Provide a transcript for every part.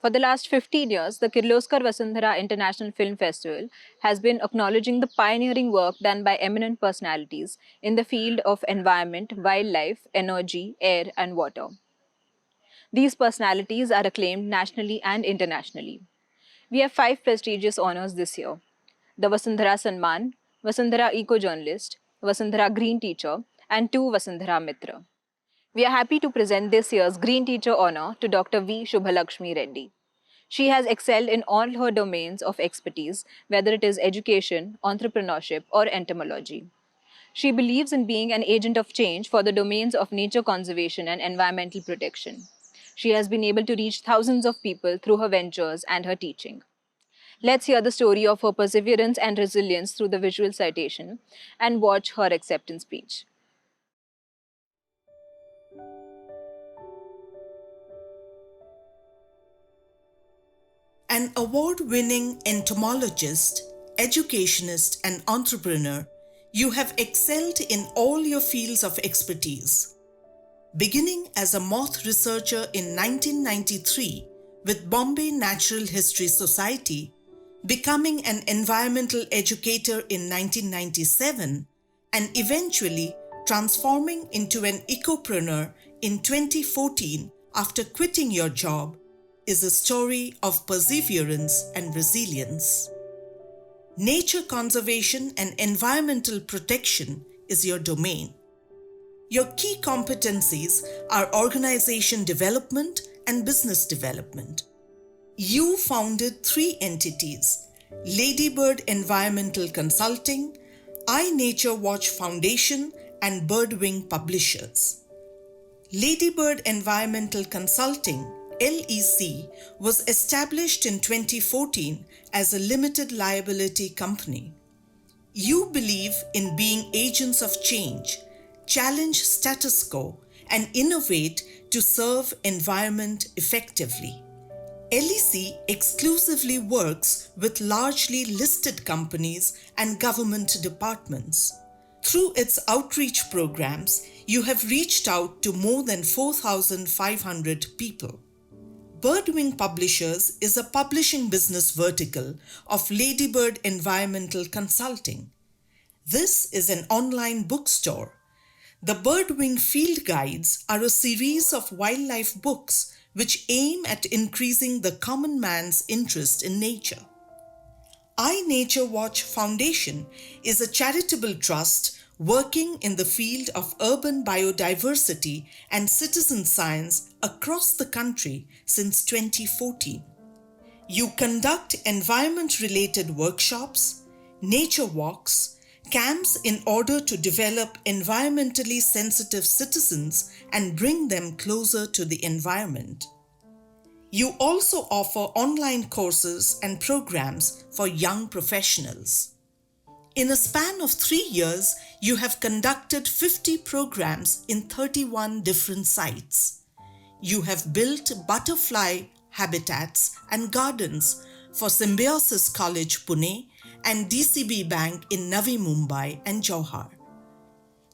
For the last 15 years, the Kirloskar Vasundhara International Film Festival has been acknowledging the pioneering work done by eminent personalities in the field of environment, wildlife, energy, air, and water. These personalities are acclaimed nationally and internationally. We have five prestigious honors this year: the Vasundhara Sanman, Vasundhara Eco Journalist, Vasundhara Green Teacher, and two Vasundhara Mitra. We are happy to present this year's Green Teacher honor to Dr. V. Shubhalaxmi Reddy. She has excelled in all her domains of expertise, whether it is education, entrepreneurship, or entomology. She believes in being an agent of change for the domains of nature conservation and environmental protection. She has been able to reach thousands of people through her ventures and her teaching. Let's hear the story of her perseverance and resilience through the visual citation and watch her acceptance speech. An award-winning entomologist, educationist, and entrepreneur, you have excelled in all your fields of expertise. Beginning as a moth researcher in 1993 with Bombay Natural History Society, becoming an environmental educator in 1997, and eventually transforming into an ecopreneur in 2014 after quitting your job, is a story of perseverance and resilience. Nature conservation and environmental protection is your domain. Your key competencies are organization development and business development. You founded three entities: Ladybird Environmental Consulting, iNature Watch Foundation, and Birdwing Publishers. Ladybird Environmental Consulting (LEC) was established in 2014 as a limited liability company. You believe in being agents of change, challenge status quo, and innovate to serve environment effectively. LEC exclusively works with largely listed companies and government departments. Through its outreach programs, you have reached out to more than 4,500 people. Birdwing Publishers is a publishing business vertical of Ladybird Environmental Consulting. This is an online bookstore. The Birdwing Field Guides are a series of wildlife books which aim at increasing the common man's interest in nature. iNature Watch Foundation is a charitable trust working in the field of urban biodiversity and citizen science across the country since 2014. You conduct environment-related workshops, nature walks, camps in order to develop environmentally sensitive citizens and bring them closer to the environment. You also offer online courses and programs for young professionals. In a span of 3 years, you have conducted 50 programs in 31 different sites. You have built butterfly habitats and gardens for Symbiosis College, Pune, and DCB Bank in Navi Mumbai and Johar.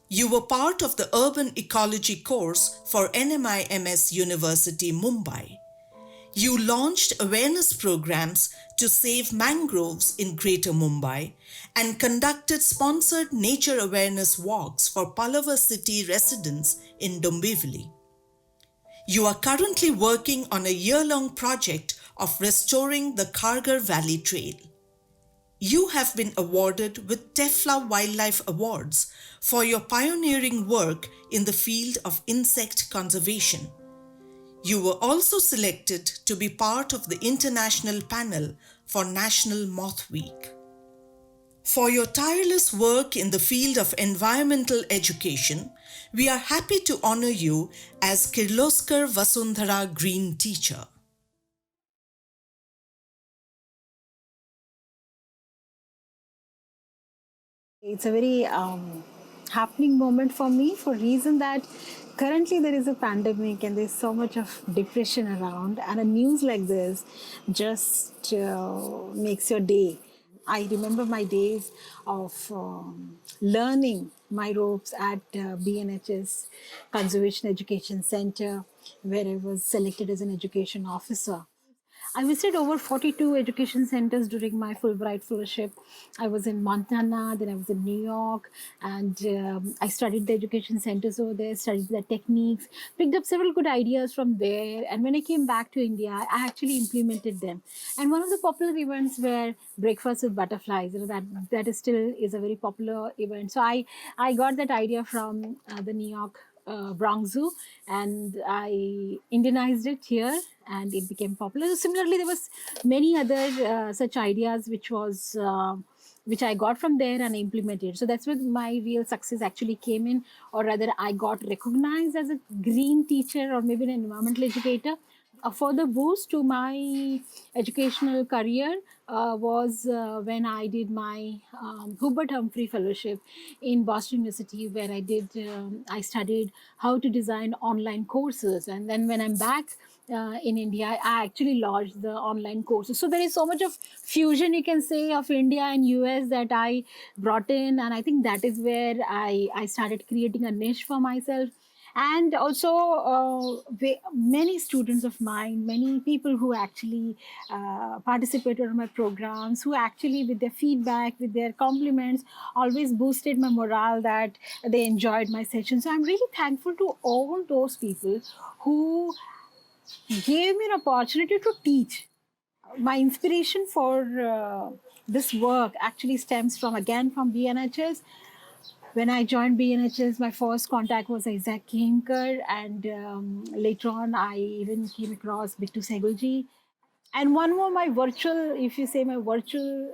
You were part of the Urban Ecology course for NMIMS University, Mumbai. You launched awareness programs to save mangroves in Greater Mumbai and conducted sponsored nature awareness walks for Pallava city residents in Dombivli. You are currently working on a year-long project of restoring the Kharghar Valley Trail. You have been awarded with TEFLA Wildlife Awards for your pioneering work in the field of insect conservation. You were also selected to be part of the international panel for National Moth Week. For your tireless work in the field of environmental education, we are happy to honor you as Kirloskar Vasundhara Green Teacher. It's a very happening moment for me for reason that currently there is a pandemic and there's so much of depression around, and a news like this just makes your day. I remember my days of learning my ropes at BNHS Conservation Education Center, where I was selected as an education officer. I visited over 42 education centers during my Fulbright fellowship. I was in Montana, then I was in New York, and I studied the education centers over there, studied the techniques, picked up several good ideas from there. And when I came back to India, I actually implemented them. And one of the popular events were breakfast with butterflies. That is still is a very popular event. So I got that idea from the New York Bronx Zoo, and I Indianized it here, and it became popular. So similarly, there was many other such ideas which I got from there and implemented. So that's where my real success actually came in, or rather, I got recognized as a green teacher or maybe an environmental educator. A further boost to my educational career was when I did my Hubert Humphrey Fellowship in Boston University, where I studied how to design online courses. And then when I'm back in India, I actually launched the online courses. So there is so much of fusion, you can say, of India and US that I brought in. And I think that is where I started creating a niche for myself. And also many students of mine, many people who actually participated in my programs, who actually with their feedback, with their compliments, always boosted my morale, that they enjoyed my session. So I'm really thankful to all those people who gave me an opportunity to teach. My inspiration for this work actually stems from, again, from BNHS. When I joined BNHS, my first contact was Isaac Kemker, and later on, I even came across Bittu Segulji. And one more, my virtual, if you say my virtual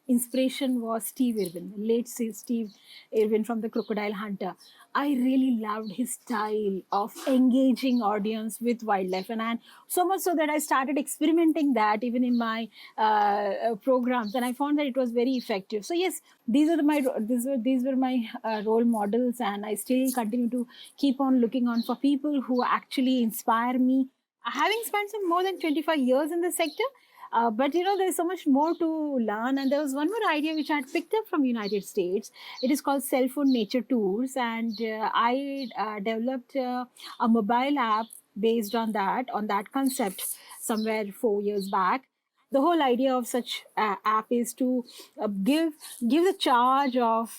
inspiration was Steve Irwin, late Steve Irwin from the Crocodile Hunter. I really loved his style of engaging audience with wildlife, and so much so that I started experimenting that even in my programs, and I found that it was very effective. So yes, these were my role models, and I still continue to keep on looking on for people who actually inspire me, having spent some more than 25 years in the sector. But there's so much more to learn. And there was one more idea which I had picked up from United States. It is called Cell Phone Nature Tours, and I developed a mobile app based on that concept somewhere 4 years back. The whole idea of such app is to give the charge of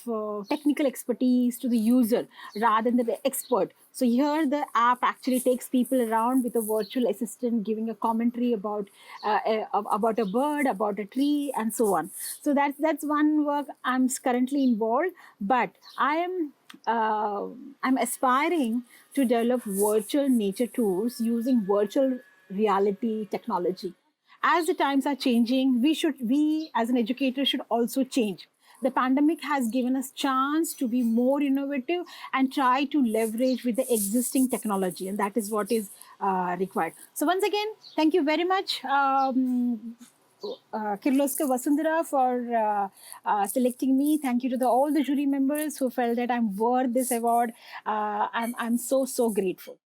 technical expertise to the user rather than the expert. So here the app actually takes people around with a virtual assistant giving a commentary about a bird, about a tree, and so on. So that's one work I'm currently involved. But I'm aspiring to develop virtual nature tours using virtual reality technology. As the times are changing, we as an educator should also change. The pandemic has given us chance to be more innovative and try to leverage with the existing technology, and that is what is required. So once again, thank you very much, Kirloska Vasundhara, for selecting me. Thank you to all the jury members who felt that I'm worth this award. I'm so grateful.